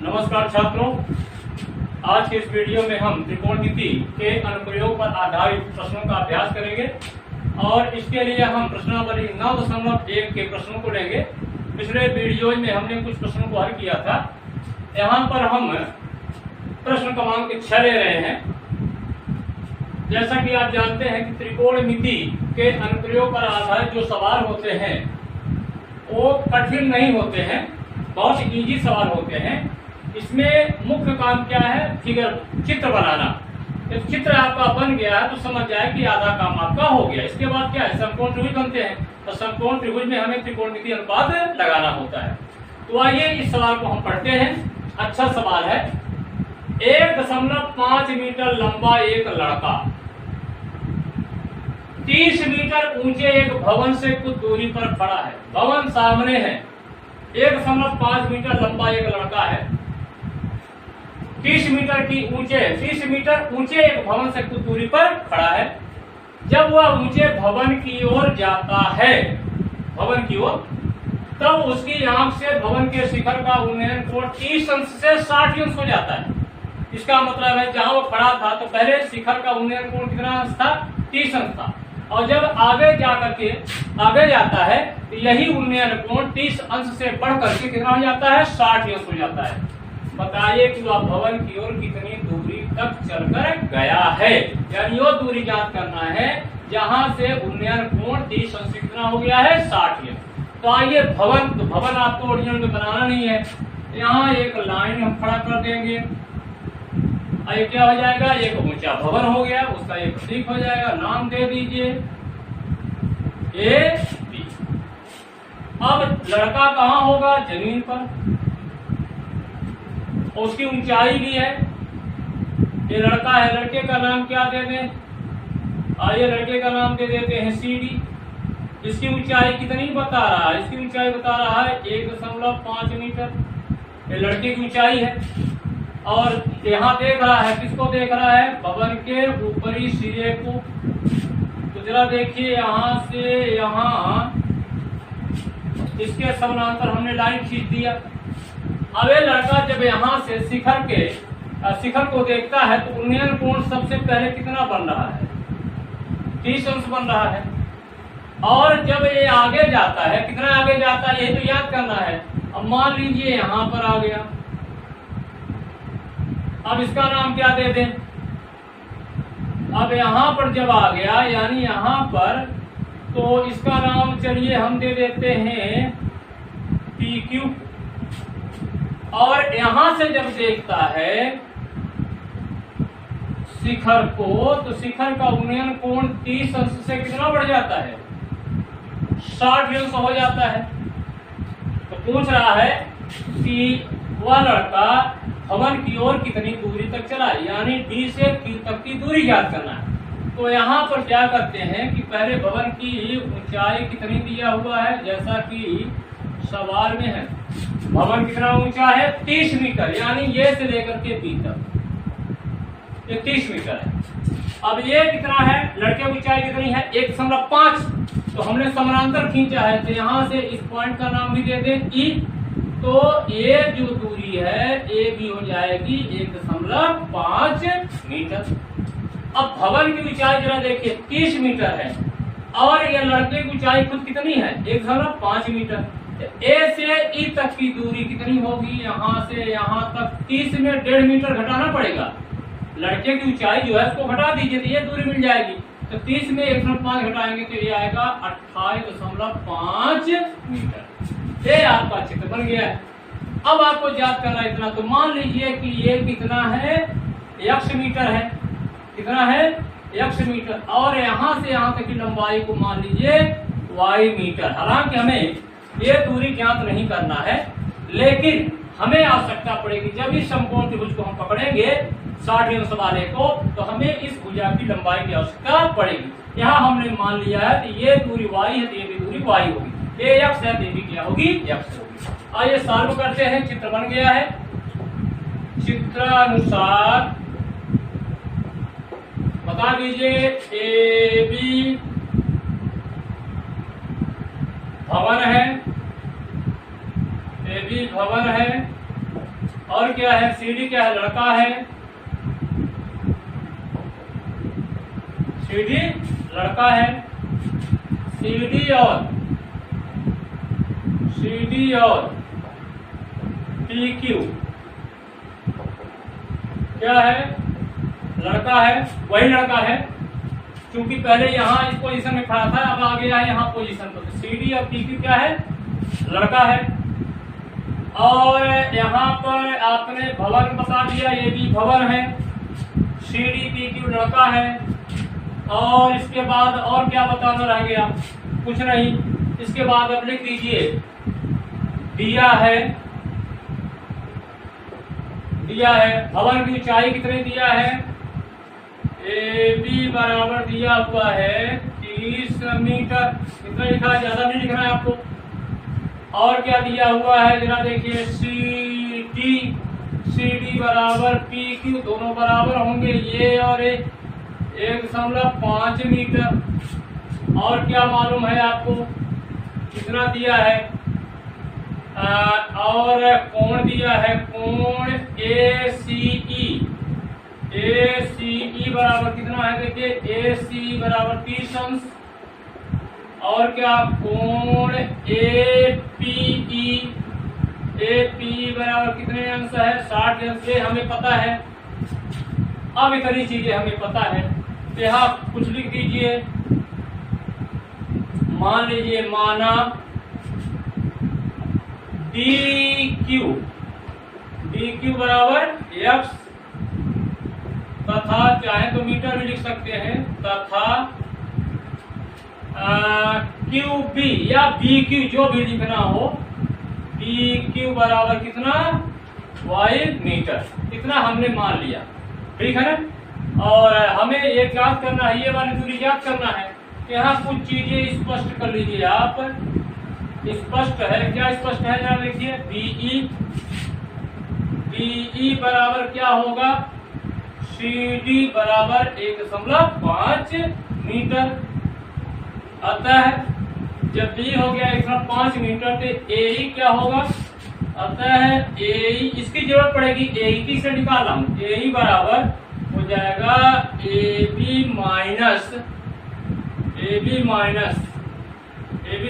नमस्कार छात्रों, आज के इस वीडियो में हम त्रिकोणमिति के अनुप्रयोग पर आधारित प्रश्नों का अभ्यास करेंगे और इसके लिए हम प्रश्नावली 9.1 के प्रश्नों को लेंगे। पिछले वीडियो में हमने कुछ प्रश्नों को हल किया था। यहाँ पर हम प्रश्न क्रमांक 6 ले रहे हैं। जैसा कि आप जानते हैं कि त्रिकोणमिति के अनुप्रयोग पर आधारित जो सवाल होते हैं वो कठिन नहीं होते हैं, बहुत इजी सवाल होते हैं। इसमें मुख्य काम क्या है? चित्र बनाना। जब चित्र आपका बन गया तो समझ जाए कि आधा काम आपका हो गया। इसके बाद क्या है? समकोण त्रिभुज बनते हैं, तो समकोण त्रिभुज में हमें त्रिकोणमिति अनुपात लगाना होता है। तो आइए इस सवाल को हम पढ़ते हैं। अच्छा सवाल है। 1.5 मीटर लंबा एक लड़का 30 मीटर ऊंचे एक भवन से कुछ दूरी पर खड़ा है। भवन सामने है। 1.5 मीटर लंबा एक लड़का है, 30 मीटर ऊंचे एक भवन से कुछ दूरी पर खड़ा है। जब वह ऊंचे भवन की ओर जाता है, तब उसकी आंख से भवन के शिखर का उन्नयन कोण 30 अंश से 60 अंश हो जाता है। इसका मतलब है जहां वो खड़ा था तो पहले शिखर का उन्नयन कोण कितना अंश था? 30 अंश था, और जब आगे जाता है तो यही उन्नयन कोण 30 अंश से बढ़ करके कितना हो जाता है? 60 अंश हो जाता है। बताइए कि वह भवन की ओर कितनी दूरी तक चलकर गया है। यानी वो दूरी ज्ञात करना है जहां से उन्नयन कोण 30 अंश से कितना हो गया है? 60 अंश। तो आइए भवन आपको ओरिजिनल में बनाना नहीं है। यहाँ एक लाइन हम खड़ा कर देंगे। ये क्या हो जाएगा? एक ऊंचा भवन हो गया, उसका एक प्रतीक हो जाएगा। नाम दे दीजिए ए बी। अब लड़का कहाँ होगा? जमीन पर। उसकी ऊंचाई भी है। ये लड़का है, लड़के का नाम क्या दे दें? आइए लड़के का नाम दे देते हैं सी डी। इसकी ऊंचाई कितनी बता रहा है? इसकी ऊंचाई बता रहा है 1.5 मीटर। ये लड़के की ऊंचाई है। और यहाँ देख रहा है, किसको देख रहा है? भवन के ऊपरी सिरे को। तो जरा देखिए, यहाँ से यहाँ इसके समानांतर हमने लाइन खींच दिया। अब ये लड़का जब यहाँ से शिखर को देखता है तो उन्नयन कोण सबसे पहले कितना बन रहा है? 30 अंश बन रहा है। और जब ये आगे जाता है, कितना आगे जाता है ये तो याद करना है। अब मान लीजिए यहाँ पर आ गया। अब इसका नाम क्या दे दें? अब यहाँ पर जब आ गया, यानी यहाँ पर, तो इसका नाम चलिए हम दे देते हैं PQ। और यहां से जब देखता है शिखर को, तो शिखर का उन्नयन कोण 30 अंश से कितना बढ़ जाता है? 60 अंश हो जाता है। तो पूछ रहा है कि वह लड़का भवन की ओर कितनी दूरी तक चला, यानी D से Q तक की दूरी ज्ञात करना है। तो यहाँ पर क्या करते हैं कि पहले भवन की ऊंचाई कितनी दिया हुआ है, जैसा कि सवाल में है। भवन कितना ऊंचा है? 30 मीटर, यानी ये से लेकर के बी तक ये 30 मीटर है। अब ये कितना है? लड़के की ऊंचाई कितनी है? 1.5। तो हमने समानांतर खींचा है, तो यहाँ से इस पॉइंट का नाम भी दे दें E। तो ये जो दूरी है ये भी हो जाएगी 1.5 मीटर। अब भवन की ऊंचाई जरा देखिए 30 मीटर है, और ये लड़के की ऊंचाई खुद कितनी है? 1.5 मीटर। ए से ई तक की दूरी कितनी होगी? यहाँ से यहाँ तक 30 में 1.5 मीटर घटाना पड़ेगा। लड़के की ऊंचाई जो है उसको घटा दीजिए तो ये दूरी मिल जाएगी। तो 30 में 1.5 घटाएंगे तो ये आएगा 28.5 मीटर। ये आपका चित्र बन गया है। अब आपको याद करना इतना। तो मान लीजिए कि ये कितना है? x मीटर है। कितना है? x metre. और यहाँ से यहाँ तक की लंबाई को मान लीजिए y मीटर। हालांकि हमें ये दूरी ज्ञात नहीं करना है, लेकिन हमें आवश्यकता पड़ेगी जब इस समकोण त्रिभुज को हम पकड़ेंगे 60 अंश वाले को, तो हमें इस भुजा की लंबाई की आवश्यकता पड़ेगी। यहाँ हमने मान लिया है कि ये दूरी y है, तो ये भी दूरी y होगी। ये x है, ये भी क्या होगी? x होगी। आइए सॉल्व करते हैं। चित्र बन गया है। चित्रानुसार बता दीजिए AB भवन है, AB भवन है, और क्या है, CD क्या है, लड़का है, CD लड़का है, CD और PQ क्या है, लड़का है, वही लड़का है, क्योंकि पहले यहाँ इस पोजीशन में खड़ा था, अब आ गया है यहाँ पोजीशन पर। तो CD और PQ क्या है, लड़का है। और यहाँ पर आपने भवन बता दिया, ये भी भवन है, CD PQ लड़का है। और इसके बाद और क्या बताना रह गया, कुछ नहीं। इसके बाद अब लिख दीजिए दिया है, भवन की ऊंचाई कितनी दिया है, AB बराबर दिया हुआ है 30 मीटर। कितना लिखा है, ज्यादा नहीं लिखना है आपको। और क्या दिया हुआ है जरा देखिए, CD बराबर PQ, दोनों बराबर होंगे, ये और 1.5 मीटर। और क्या मालूम है आपको, कितना दिया है, और कोण दिया है, कोण ACE बराबर कितना है, देखिए AC बराबर 30 अंश। और क्या, कोण APE बराबर कितने अंश है, 60 अंश। ये हमें पता है। अब इतनी चीजें हमें पता है, तो यहाँ कुछ लिख दीजिए। मान लीजिए, माना DQ बराबर x, तथा चाहे तो मीटर भी लिख सकते हैं, तथा QB या BQ जो भी लिखना हो, BQ बराबर कितना, y मीटर। इतना हमने मान लिया, ठीक है ना। और हमें एक याद करना है, ये वाली दूरी याद करना है। यहाँ कुछ चीजें स्पष्ट कर लीजिए आप। स्पष्ट है, क्या स्पष्ट है जरा देखिए, BE बराबर क्या होगा, CD बराबर 1.5 मीटर। अतः जब B हो गया 1.5 मीटर, तो AE क्या होगा, अतः AE इसकी जरूरत पड़ेगी, AE से निकाला हूं, AE बराबर हो जाएगा AB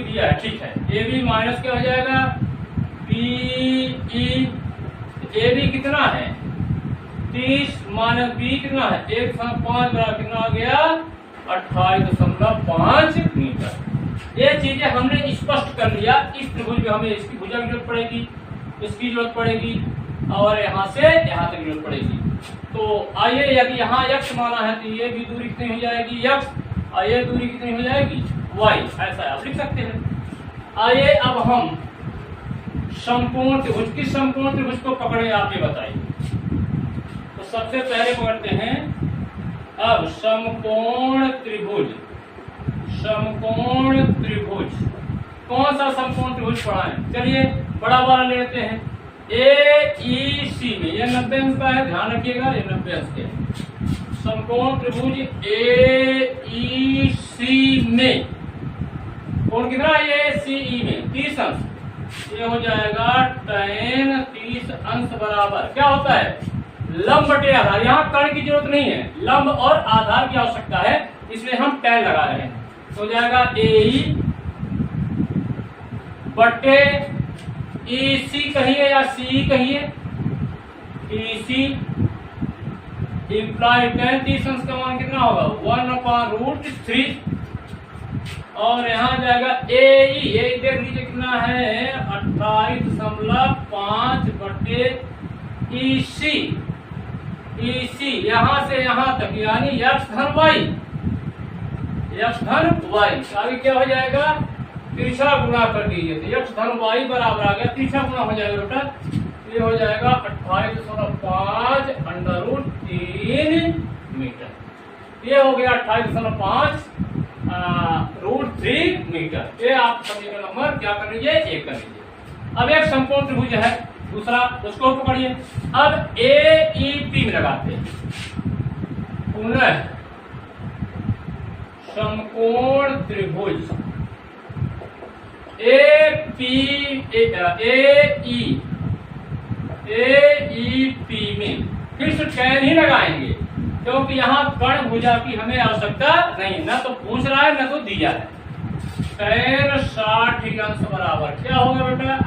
दिया है, ठीक है। AB माइनस क्या हो जाएगा, PE। AB कितना है, 30 माइनस B कितना है, 1.5 बराबर कितना आ गया, 28.5 मीटर। ये चीजें हमने स्पष्ट कर लिया। इस त्रिभुज में हमें इसकी भुजा की जरूरत पड़ेगी, इसकी जरूरत पड़ेगी, और यहाँ से यहाँ तक जरूरत पड़ेगी। तो आइए, यदि यहाँ x माना है तो ये भी दूरी कितनी हो जाएगी, x, और ये दूरी कितनी हो जाएगी, y। ऐसा आप लिख सकते हैं। आइए अब हम समकोण त्रिभुज, किस समकोण त्रिभुज को पकड़े आप ये बताइए। तो सबसे पहले पकड़ते हैं अब समकोण त्रिभुज। कौन सा समकोण त्रिभुज पढ़ा है, चलिए बड़ा वाला लेते हैं। AEC में, ये 90 अंश का है, ध्यान रखिएगा, ये 90 अंश के है। समकोण त्रिभुज AEC में कोण कितना है, ACE में 30 अंश। ये हो जाएगा tan 30 अंश बराबर क्या होता है, लंब बटे आधार। यहाँ कर्ण की जरूरत नहीं है, लंब और आधार की आवश्यकता है, इसलिए हम tan लगा रहे हैं। तो हो जाएगा AE बटे EC कहिए या CE कहिए, EC इम्प्लाई tan 30 अंश का मान कितना होगा, 1/√3। और यहाँ जाएगा AE, ये देख लीजिए कितना है, 28.5 बटे EC यहाँ से यहाँ तक, यानी x धन y। आगे क्या हो जाएगा, तिरछा गुणा कर दीजिए, तो x धन y बराबर आ गया, तिरछा गुणा हो जाएगा बेटा, ये हो जाएगा 28.5 √3 मीटर। ये हो गया 28.5 √3 मीटर। ये आप समीकरण नंबर क्या कर लीजिए, 1 कर लीजिए। अब एक समकोण त्रिभुज है दूसरा, उसको पकड़िए। अब AEP में लगाते हैं, पुनः समकोण त्रिभुज AE AEP में फिर से tan ही लगाएंगे, क्योंकि यहाँ कर्ण भुजा की हमें आवश्यकता नहीं, ना तो पूछ रहा है ना तो दिया है। tan 60 अंश बराबर क्या होगा बेटा,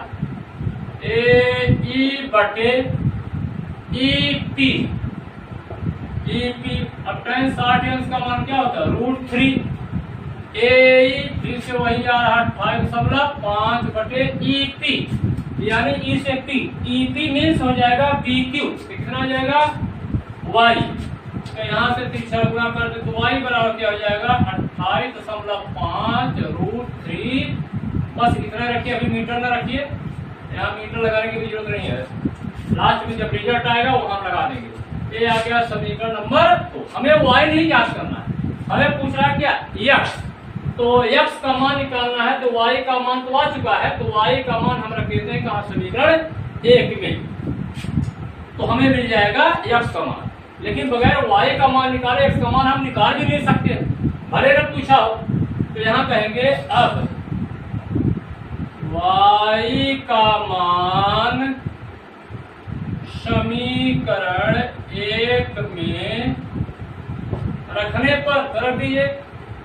AE बटे EP। अब tan 60 अंश का मान क्या होता है, √3। AE फिर से वही आ रहा 28.5 बटे EP, यानी E से P। EP मीन्स हो जाएगा PQ, कितना हो जाएगा Y। तो यहाँ से 3 गुना कर दे तो Y बराबर क्या हो जाएगा 28.5 √3। बस इतना रखिए, अभी मीटर ना रखिए, यहाँ मीटर लगाने की भी जरूरत नहीं है, लास्ट में जब रिजल्ट आएगा वो हम लगा देंगे। ये आ गया समीकरण नंबर 2। हमें y नहीं ज्ञात करना है, हमें पूछ रहा है क्या x। तो x का मान निकालना है, तो y का मान तो आ चुका है, तो y का मान हम रख देते हैं कहाँ, समीकरण 1 में। तो हमें मिल जाएगा x का मान, लेकिन बगैर y का मान निकाले x का मान हम निकाल भी नहीं सकते, भले न पूछा हो। तो यहाँ कहेंगे अब y का मान समीकरण 1 में रखने पर रख दीजिए,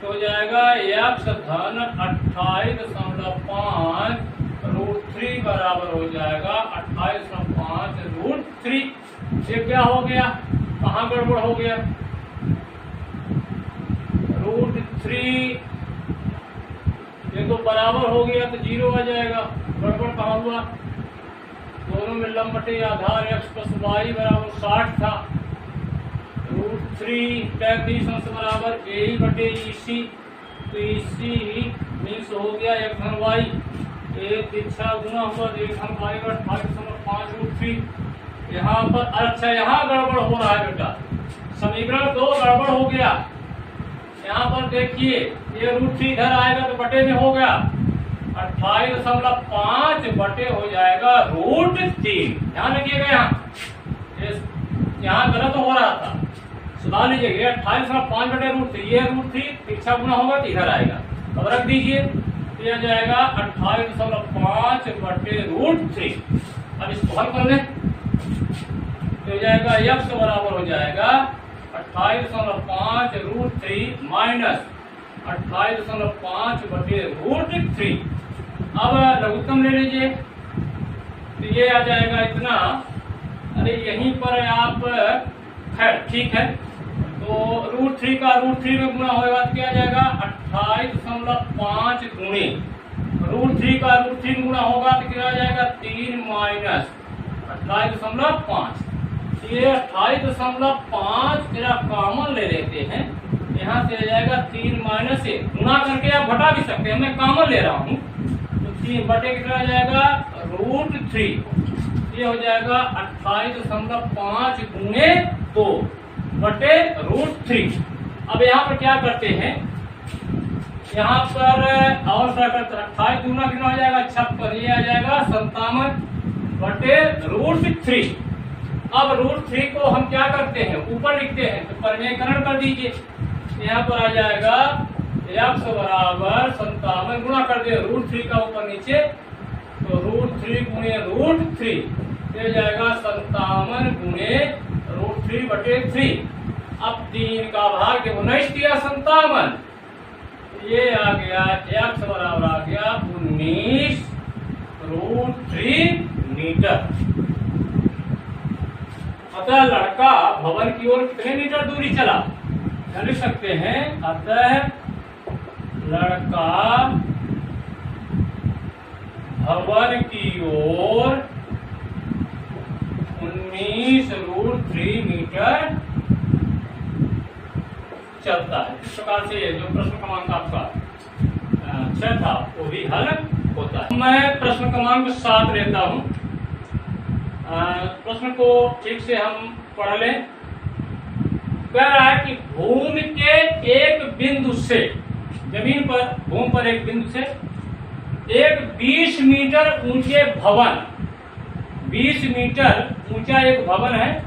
तो हो जाएगा x धन 28.5 √3 बराबर हो जाएगा 28.5 √3। ये क्या हो गया, कहाँ गड़बड़ हो गया, √3 ये तो बराबर हो गया तो 0 आ जाएगा, गड़बड़ कहाँ हुआ, दोनों में लंब बटे आधार x प्लस y बराबर 60 था, √3 tan 30 अंश बराबर AE बटे EC। तो EC मीन्स हो गया 1 धन y, 1 दीक्षा गुना हुआ 1 धन y का 28.5 √3। यहाँ पर अच्छा यहाँ गड़बड़ हो रहा है बेटा, समीकरण 2 गड़बड़ हो गया। यहाँ पर देखिए ये √3 इधर आएगा तो बटे में हो गया 28.5 बटे हो जाएगा √3। ध्यान रखिएगा, यहाँ गलत हो रहा था, सुधार लीजिएगा। 28.5 बटे √3, ये √3 इच्छा गुना होगा तो इधर आएगा, अब रख दीजिए, तो यह जाएगा 28.5 बटे √3। अब इसको हल कर लें तो हो जाएगा x बराबर हो जाएगा 28.5 √3 माइनस 28.5 बटे √3। अब लघुत्तम ले लीजिए, तो ये आ जाएगा इतना, अरे यहीं पर आप खैर ठीक है, तो √3 का √3 में गुना होगा तो क्या आ जाएगा 28.5 गुणे √3 का √3 गुना होगा तो क्या आ जाएगा 3 माइनस 28.5। ये 28.5 तेरा कॉमन ले लेते हैं, यहाँ से आ जाएगा 3 माइनस 1, गुना करके आप घटा भी सकते हैं, मैं कॉमन ले रहा हूँ। तो 3 बटे कितना आ जाएगा √3, ये हो जाएगा 28.5 गुणे 2 बटे √3। अब यहाँ पर क्या करते हैं, यहाँ पर और क्या करते हैं, 28 गुना कितना हो जाएगा 56, ये आ जाएगा 57 बटे √3। अब √3 को हम क्या करते हैं, ऊपर लिखते हैं, तो परिमेयकरण कर दीजिए, यहाँ पर आ जाएगा x बराबर 57 गुना कर दे √3 का ऊपर नीचे, तो √3 गुणे √3 ये जाएगा 57 गुणे √3 बटे 3। अब 3 का भाग जब 19 दिया 57, ये आ गया x बराबर आ गया 19 √3 मीटर। अतः लड़का भवन की ओर कितने मीटर दूरी चला, लिख सकते हैं, अतः लड़का भवन की ओर 19 √3 मीटर चलता है। इस प्रकार से जो प्रश्न क्रमांक आपका 6 था वो भी हल होता है। मैं प्रश्न क्रमांक 7 लेता हूं, प्रश्न को ठीक से हम पढ़ लें। कह रहा है कि भूमि के एक बिंदु से, जमीन पर भूमि पर एक बिंदु से एक 20 मीटर ऊंचे भवन, 20 मीटर ऊंचा एक भवन है,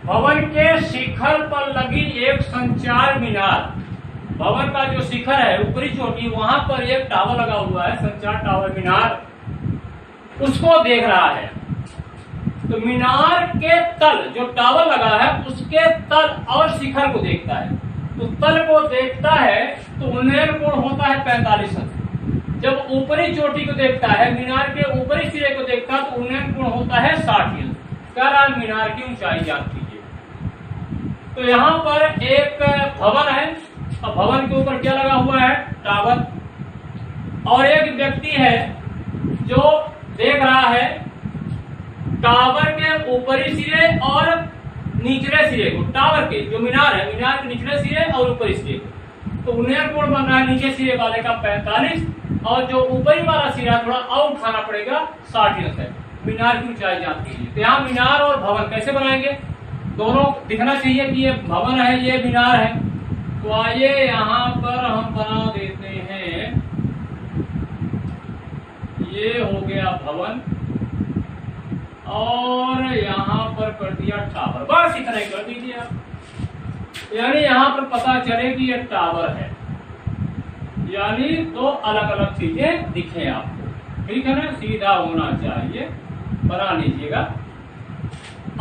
भवन के शिखर पर लगी एक संचार मीनार, भवन का जो शिखर है ऊपरी चोटी वहां पर एक टावर लगा हुआ है, संचार टावर मीनार, उसको देख रहा है। तो मीनार के तल जो टावर लगा है उसके तल और शिखर को देखता है। तो तल को देखता है तो उन्नयन कोण होता है 45 अंश। जब ऊपरी चोटी को देखता है, मीनार के ऊपरी सिरे को देखता है, तो उन्नयन कोण होता है 60 अंश। कह रहा है मीनार की ऊंचाई ज्ञात कीजिए। तो यहाँ पर एक भवन है और भवन के ऊपर क्या लगा हुआ है? टावर। और एक व्यक्ति है जो देख रहा है टावर के ऊपरी सिरे और निचले सिरे को। टावर के जो मीनार है, मीनार के निचले सिरे और ऊपरी सिरे को। तो उन्नयन कोण बन रहा है नीचे सिरे वाले का 45 और जो ऊपरी वाला सिरा थोड़ा और उठाना पड़ेगा 60 अंश है। मीनार की ऊंचाई ज्ञात कीजिए। तो यहाँ मीनार और भवन कैसे बनाएंगे? दोनों दिखना चाहिए कि ये भवन है, ये मीनार है। तो आइए यहाँ पर हम बना देते हैं, ये हो गया भवन और यहाँ पर कर दिया टावर। बस इतना ही कर दीजिए आप। यानी यहाँ पर पता चले कि ये टावर है, यानी दो अलग अलग चीजें दिखे आपको। ठीक है ना, सीधा होना चाहिए, बना लीजिएगा।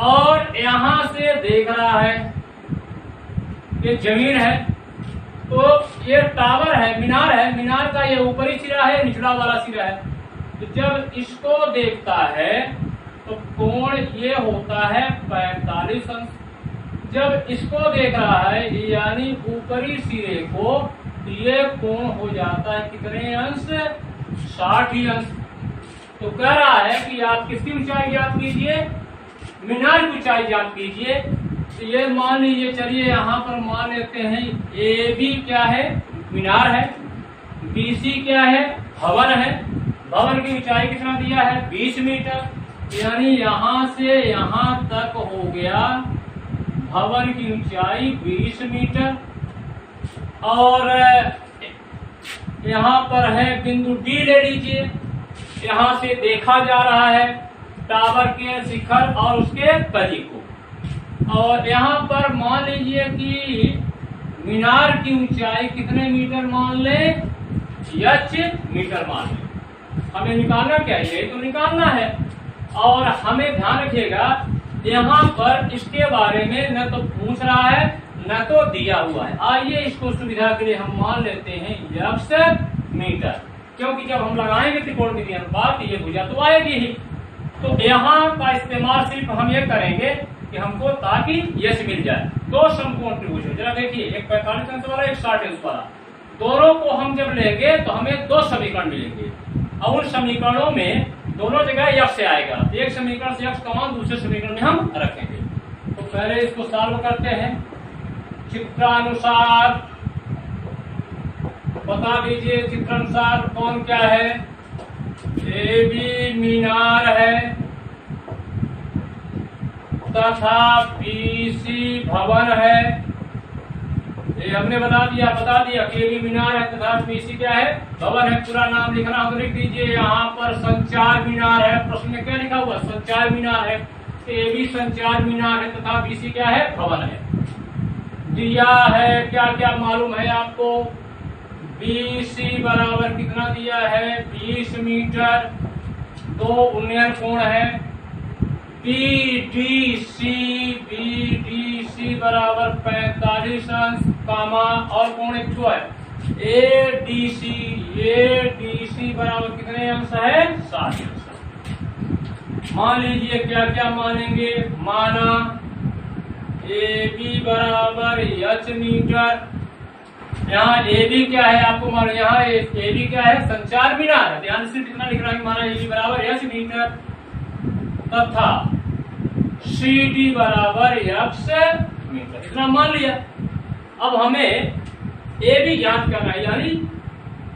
और यहां से देख रहा है ये जमीन है, तो ये टावर है, मीनार है। मीनार का ये ऊपरी सिरा है, निचला वाला सिरा है। तो जब इसको देखता है तो कोण ये होता है 45 अंश। जब इसको देख रहा है यानी ऊपरी सिरे को, ये कोण हो जाता है कितने अंश? 60 अंश। तो कह रहा है कि आप किसकी ऊंचाई ज्ञात कीजिए? मीनार की ऊंचाई ज्ञात कीजिए। तो ये मान लीजिए, चलिए यहाँ पर मान लेते हैं ए बी क्या है? मीनार है। बी सी क्या है? भवन है। भवन की ऊंचाई कितना दिया है? 20 मीटर। यानी यहाँ से यहाँ तक हो गया भवन की ऊंचाई 20 मीटर। और यहाँ पर है बिंदु डी ले लीजिए। यहाँ से देखा जा रहा है टावर के शिखर और उसके तली को। और यहाँ पर मान लीजिए कि मीनार की ऊंचाई कितने मीटर मान ले? h मीटर मान ले। हमें निकालना क्या है? यही तो निकालना है। और हमें ध्यान रखिएगा यहाँ पर इसके बारे में न तो पूछ रहा है न तो दिया हुआ है। आइए इसको सुविधा के लिए हम मान लेते हैं x मीटर, क्योंकि जब हम लगाएंगे त्रिकोणमितीय अनुपात ये भुजा तो आएगी ही। तो यहाँ का इस्तेमाल सिर्फ हम ये करेंगे कि हमको ताकि यश मिल जाए। दो समकोण त्रिभुज है, जरा देखिए, एक 45 अंश वाला, एक 60 अंश वाला। दोनों को हम जब लेंगे तो हमें दो समीकरण मिलेंगे और उन समीकरणों में दोनों जगह यक्ष से आएगा। एक समीकरण से यक्ष का मान दूसरे समीकरण में हम रखेंगे। तो पहले इसको सॉल्व करते हैं। चित्रानुसार बता दीजिए, चित्रानुसार कौन क्या है? ए बी मीनार है तथा बी सी भवन है। ये हमने बता दिया के बी मीनार है तथा बी सी क्या है? भवन है। पूरा नाम लिखना हो तो लिख दीजिए। यहाँ पर संचार मीनार है, प्रश्न में क्या लिखा हुआ? संचार मीनार है। ए बी संचार मीनार है तथा बी सी क्या है? भवन है। दिया है क्या क्या मालूम है आपको? बी सी बराबर कितना दिया है? 20 मीटर। दो उन्नयन कोण है बी डी सी बराबर 45 अंश कामा और कोण एक जो है ए डी सी बराबर कितने अंश है? 60 अंश। मान लीजिए क्या क्या मानेंगे? माना ए बी बराबर h मीटर। यहाँ ए बी क्या है आपको मालूम? यहाँ ए बी क्या है? संचार मीनार है। ध्यान से कितना लिख रहा है? माना ए बी बराबर h मीटर तथा सी डी बराबर x मीटर। इतना मान लिया। अब हमें ए बी ज्ञात करना है, यानी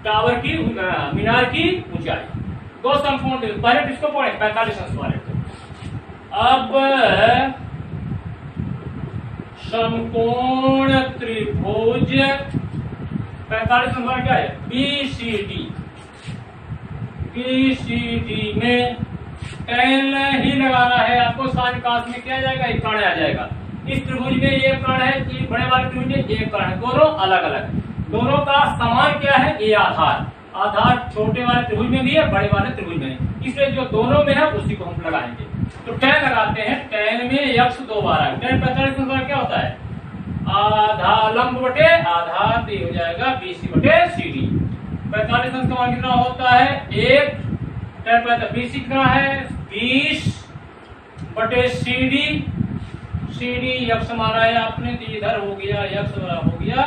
टावर की मीनार की ऊंचाई। दो समकोण पहले किसको पढ़े? 45 अंश वाले। अब समकोण त्रिभुज 45 नंबर क्या है? BCD में tan ही लगाना है आपको। साइन काश में क्या आ जाएगा? एक प्राण आ जाएगा। इस त्रिभुज में ये प्राण है, कि बड़े वाले त्रिभुज में एक प्राण है। दोनों अलग अलग। दोनों का समान क्या है? ये आधार। आधार छोटे वाले त्रिभुज में भी है, बड़े वाले त्रिभुज में है। इसलिए जो दोनों में है उसी को हम लगाएंगे। तो tan लगाते हैं, tan में x 2 बार आए, tan 45 अंश क्या होता है? आधा लंब बटे आधा, तो हो जाएगा BC बटे CD। 45 अंश का मान कितना होता है? 1, tan 45 BC कितना है? 20 बटे CD x माना है आपने, तो इधर हो गया x हो गया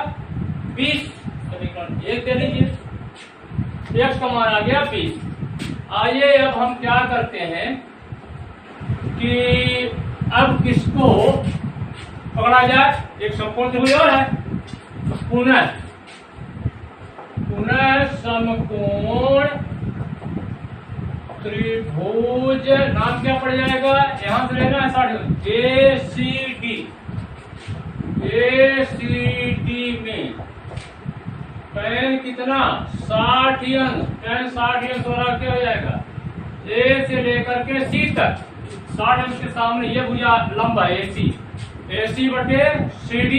20, समीकरण 1 दे लीजिए, x का मान आ गया 20। आइए अब हम क्या करते हैं कि अब किसको पकड़ा जाए? एक समकोण त्रिभुज और है, पुनः समकोण त्रिभुज, नाम क्या पड़ जाएगा? यहां से लेना है 60, ACD में tan कितना? 60 अंश, tan 60 अंश वाला क्या हो जाएगा? A से लेकर के C तक 60 अंश के सामने ये भुजा लंब है AC बटे CD,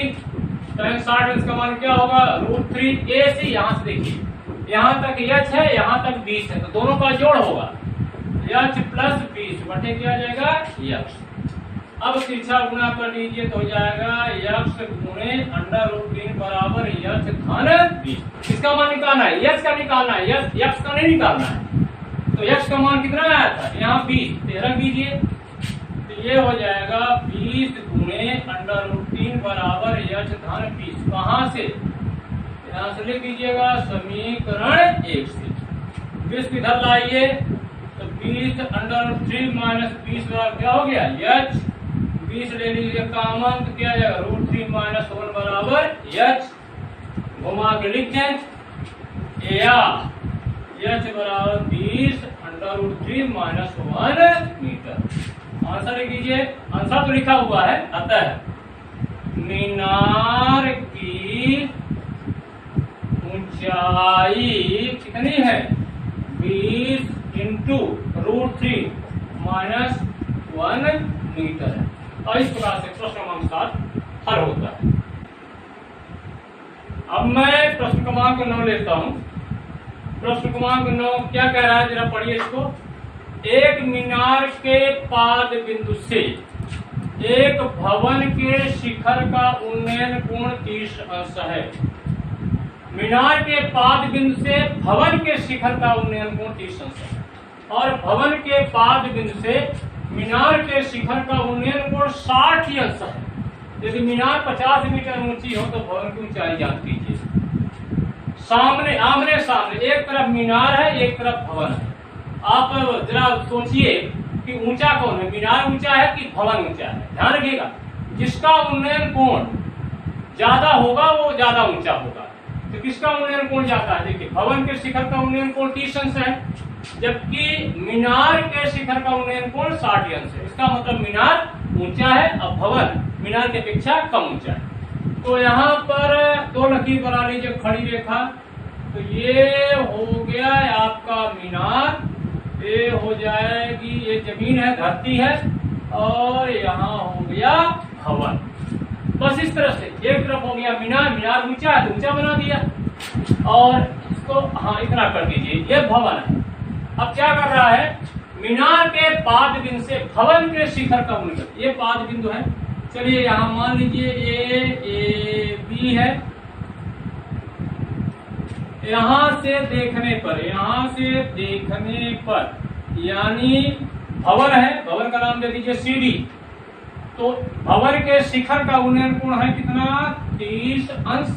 tan 60 अंश का मान क्या होगा? √3 AC। यहाँ से देखिए, यहाँ तक h है, यहाँ तक 20 है, तो दोनों का जोड़ होगा h प्लस 20 बटे क्या आ जाएगा? x। अब तिरछा गुणा कर लीजिए तो हो जाएगा x गुणे √3 बराबर h धन 20। इसका मान निकालना है, h का निकालना है, x का नहीं निकालना है। तो x का मान कितना आया था? यहाँ 20, 13 कीजिए, तो ये हो जाएगा 20 गुणे √3 बराबर h धन 20। कहाँ से? यहाँ से लिख दीजिएगा समीकरण 1 से। 20 किधर लाइए, तो 20 √3 माइनस 20 क्या हो गया? h। 20 ले लीजिए कॉमन, तो क्या जाएगा? √3 माइनस 1 बराबर h। घुमा के लिख दें या h बराबर 20 √3 माइनस 1 मीटर। आंसर लिख दीजिए, आंसर तो लिखा हुआ है। अतः मीनार की ऊंचाई कितनी है? 20 इंटू √3 माइनस 1 मीटर है। और इस प्रकार से प्रश्न क्रमांक 7 हल होता है। अब मैं प्रश्न क्रमांक 9 लेता हूं। प्रश्न क्रमांक 9 क्या कह रहा है, जरा पढ़िए इसको। एक मीनार के पाद बिंदु से एक भवन के शिखर का उन्नयन कोण 30 अंश है। मीनार के पाद बिंदु से भवन के शिखर का उन्नयन कोण 30 अंश है, और भवन के पाद बिंदु से मीनार के शिखर का उन्नयन कोण 60 अंश है। यदि मीनार 50 मीटर ऊंची हो तो भवन की ऊंचाई ज्ञात कीजिए। सामने आमने सामने, एक तरफ मीनार है, एक तरफ भवन है। आप जरा सोचिए कि ऊंचा कौन है, मीनार ऊंचा है कि भवन ऊंचा है? ध्यान रखिएगा, जिसका उन्नयन कोण ज्यादा होगा वो ज्यादा ऊंचा होगा। तो किसका उन्नयन कोण ज्यादा है? देखिए, भवन के शिखर का उन्नयन कोण 30 अंश है, जबकि मीनार के शिखर का उन्नयन कोण 60 अंश है। इसका मतलब मीनार ऊंचा है और भवन मीनार की अपेक्षा कम ऊंचा है। तो यहाँ पर 2 लकीर बना लीजिए, खड़ी रेखा। तो ये हो गया आपका मीनार, ये हो जाएगी, ये जमीन है, धरती है, और यहाँ हो गया भवन। बस इस तरह से एक तरफ हो गया मीनार, मीनार ऊंचा है तो ऊंचा बना दिया, और इसको हाँ इतना कर दीजिए, ये भवन है। अब क्या कर रहा है, मीनार के पाद बिंदु से भवन के शिखर का उन्नयन, ये पाद बिंदु है। चलिए यहाँ मान लीजिए ये B है। यहाँ से देखने पर यानी भवन है, भवन का नाम दे दीजिए CD। तो भवन के शिखर का उन्नयन कोण है कितना? 30 अंश।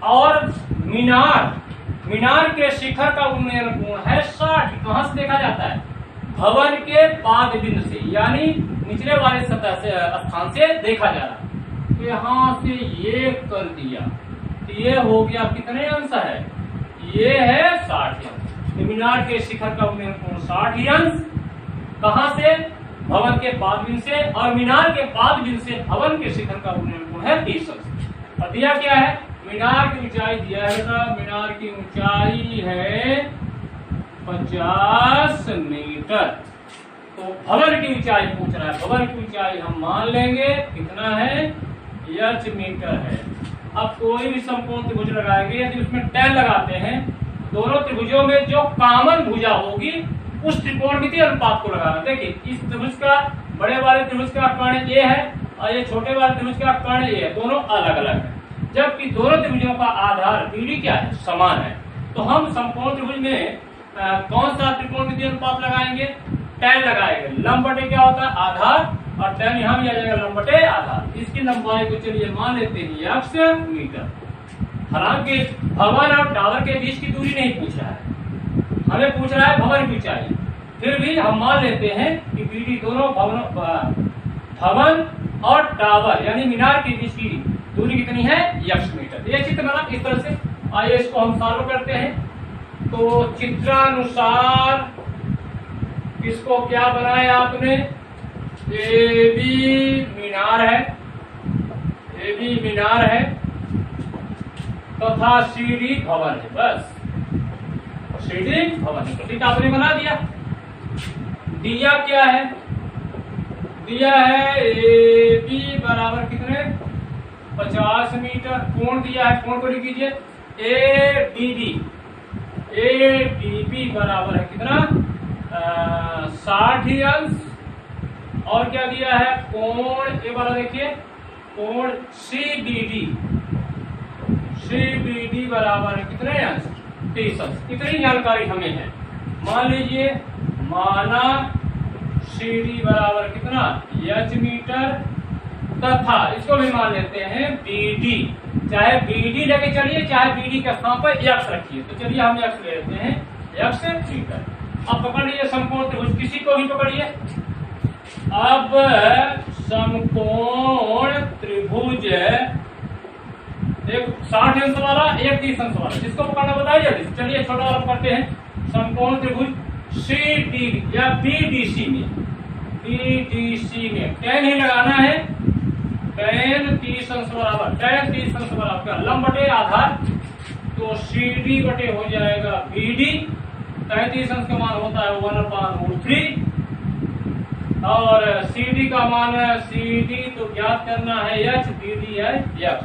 और मीनार के शिखर का उन्नयन कोण है 60। कहां से देखा जाता है? भवन के पाद बिंदु से, यानी निचले वाले सतह से स्थान से देखा जा रहा। तो यहां से ये कर दिया, तो ये हो गया कितने अंश है? ये है 60 अंश। तो मीनार के शिखर का उन्नयन कोण 60 अंश। कहां से? भवन के पाद बिंदु से, और मीनार के पाद बिंदु से भवन के शिखर का उन्नयन कोण है 30 अंश। और दिया क्या है? मीनार की ऊंचाई दिया है, मीनार की ऊंचाई है 50 मीटर। तो भवन की ऊंचाई पूछ रहा है, भवन की ऊंचाई हम मान लेंगे कितना है? h मीटर है। अब कोई भी समकोण त्रिभुज लगाएंगे, यदि उसमें tan लगाते हैं, दोनों त्रिभुजों में जो कॉमन भुजा होगी उस त्रिकोणमितीय अनुपात को लगाना। देखिए इस त्रिभुज का, बड़े वाले त्रिभुज का कर्ण ए है और ये छोटे वाले त्रिभुज का कर्ण ए है, दोनों अलग अलग है, जबकि दोनों त्रिभुजों का आधार बीडी क्या है, समान है। तो हम समकोण त्रिभुज में कौन सा त्रिकोणमितीय अनुपात लगाएंगे, tan लगाएंगे। लंब बटे क्या होता है, आधार, और tan यहाँ भी आ जाएगा लंब बटे आधार। इसकी लंबाई को चलिए मान लेते हैं x मीटर। हालांकि भवन और टावर के बीच की दूरी नहीं पूछ रहा है, हमें पूछ रहा है भवन की ऊंचाई। फिर भी हम मान लेते हैं कि बीडी दोनों भवन और टावर यानी मीनार के बीच की दूरी कितनी है, x मीटर। ये चित्र बना इस तरह से। आइए इसको हम सॉल्व करते हैं। तो चित्रानुसार इसको क्या बनाया आपने, ए बी मीनार है, ए बी मीनार है तथा सीडी भवन है, बस सीडी भवन है। ठीक आपने बना दिया। दिया क्या है, दिया है ए बी बराबर कितने 50 मीटर। कोण दिया है, कोण को लिख लीजिए ए डी बी बराबर है कितना 60 अंश। और क्या दिया है, कोण ये वाला देखिए, कोण CBD बराबर है कितने अंश 30 अंश। इतनी जानकारी हमें है। मान लीजिए माना CD बराबर कितना h मीटर तथा इसको भी मान लेते हैं BD। चाहे BD लेके चलिए, चाहे BD के स्थान पर x रखिए। तो चलिए हम x ले लेते हैं, x मीटर। अब पकड़ लीजिए समकोण त्रिभुज, किसी को भी पकड़िए। अब समकोण त्रिभुज एक 60 अंश वाला, एक 30 अंश वाला, जिसको पकड़ना बताइए जल्दी। चलिए छोटा वाला करते हैं। समकोण त्रिभुज CD या BDC में tan ही लगाना है। tan 30 अंश बराबर, tan 30 अंश बराबर लंब बटे आधार, तो CD बटे हो जाएगा BD। 33 अंश का मान होता है 1/√3 और CD का मान है, CD तो ज्ञात करना है h, BD है x।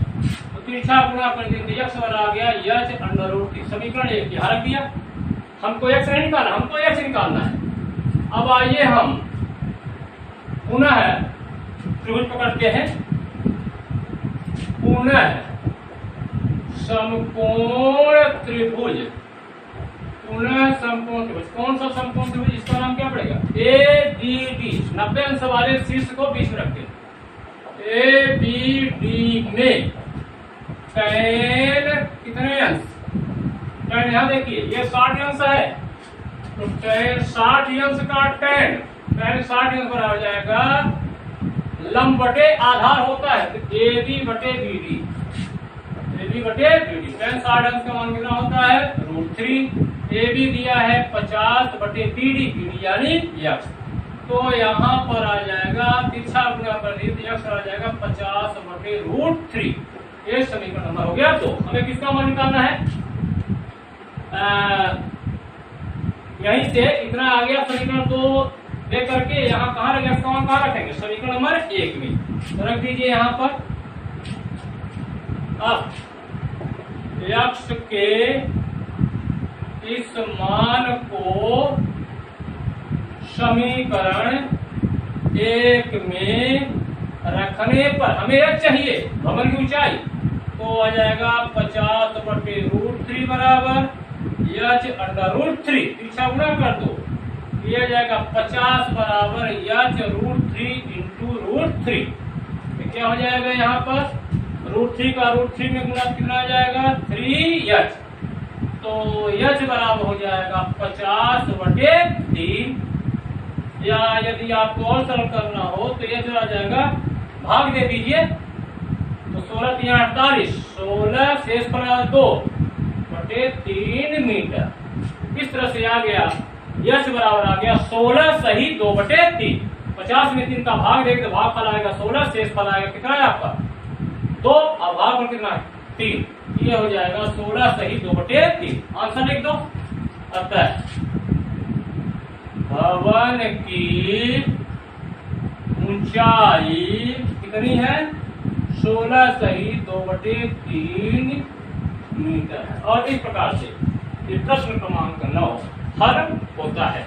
तो तिरछा गुणा कर देंगे, x बराबर आ गया h√3। समीकरण 1 यहाँ रख दिया। हमको x नहीं निकालना, हमको x निकालना है। अब आइए हम पुनः त्रिभुज पकड़ते हैं। पुनः समकोण त्रिभुज, पुनः समकोण त्रिभुज। कौन सा समकोण त्रिभुज, इसका नाम क्या पड़ेगा, ABD। 90 अंश वाले शीर्ष को बीच में रखते हैं। ABD में tan कितने अंश, tan यहाँ देखिए ये 60 अंश है, तो tan 60 अंश का tan 60 अंश बराबर जाएगा लंब बटे आधार होता है, तो AB बटे BD, AB बटे BD। tan 60 अंश का मान कितना होता है √3। AB दिया है 50 बटे BD यानी x। तो यहाँ पर आ जाएगा तिरछा गुणा कर दिए, x आ जाएगा 50 बटे √3। ये समीकरण नंबर हो गया। तो हमें किसका मान निकालना है, यहीं से इतना आ गया। समीकरण 2 दे करके यहाँ कहाँ रखेंगे, इसका मान कहाँ रखेंगे, समीकरण नंबर 1 में तो रख दीजिए यहाँ पर। अब x के इस मान को समीकरण 1 में रखने पर हमें h चाहिए, भवन की ऊंचाई, तो आ जाएगा 50 बटे √3 बराबर h√3। पीछा गुणा कर दो, यह जाएगा 50 बराबर h√3 × √3। क्या हो जाएगा यहाँ पर √3 का √3 में गुणा कितना आ जाएगा 3h। तो h बराबर हो जाएगा 50 बटे 3। या यदि आपको और सरल करना हो तो h आ जाएगा, भाग दे दीजिए, तो 16 3 48, 16 शेष बना 2 बटे 3 मीटर। इस तरह से आ गया h बराबर आ गया 16 सही 2 बटे 3। 50 में 3 का भाग देंगे तो भाग फल आएगा 16, शेष फल आएगा कितना है आपका 2, और भाग पर कितना है 3। ये हो जाएगा 16 सही 2 बटे 3। आंसर लिख दो। अतः भवन की ऊंचाई कितनी है 16 सही 2 बटे 3 मीटर है। और इस प्रकार से ये प्रश्न क्रमांक 9 हल होता है।